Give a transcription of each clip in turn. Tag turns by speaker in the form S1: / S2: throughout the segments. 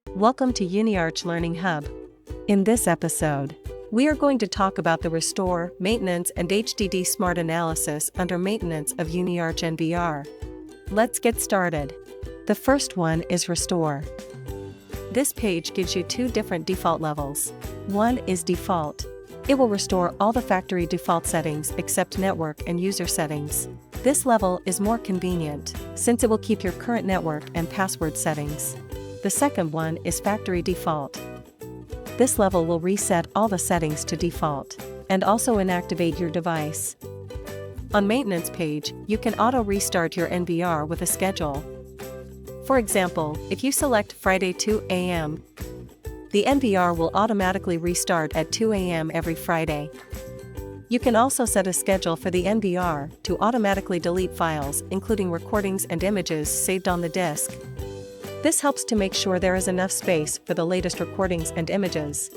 S1: Welcome to Uniarch Learning Hub. In this episode, we are going to talk about the Restore, Maintenance and HDD Smart Analysis under Maintenance of Uniarch NVR. Let's get started. The first one is Restore. This page gives you two different default levels. One is Default. It will restore all the factory default settings except network and user settings. This level is more convenient, since it will keep your current network and password settings. The second one is Factory Default. This level will reset all the settings to default, and also inactivate your device. On Maintenance page, you can auto-restart your NVR with a schedule. For example, if you select Friday 2 a.m., the NVR will automatically restart at 2 a.m. every Friday. You can also set a schedule for the NVR to automatically delete files, including recordings and images saved on the disk. This helps to make sure there is enough space for the latest recordings and images.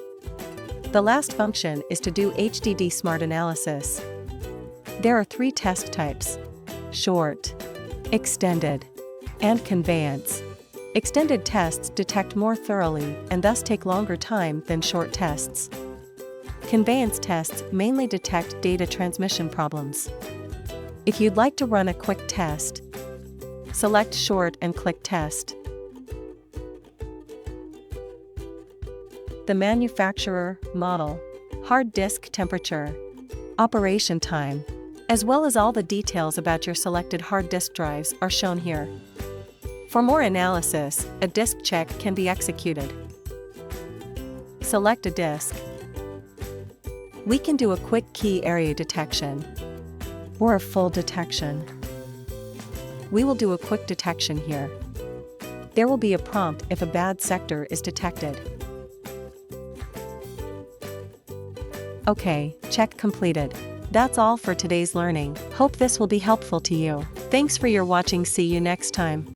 S1: The last function is to do HDD Smart Analysis. There are three test types: short, extended, and conveyance. Extended tests detect more thoroughly and thus take longer time than short tests. Conveyance tests mainly detect data transmission problems. If you'd like to run a quick test, select Short and click Test. The manufacturer, model, hard disk temperature, operation time, as well as all the details about your selected hard disk drives are shown here. For more analysis, a disk check can be executed. Select a disk. We can do a quick key area detection, or a full detection. We will do a quick detection here. There will be a prompt if a bad sector is detected. Okay, check completed. That's all for today's learning. Hope this will be helpful to you. Thanks for your watching. See you next time.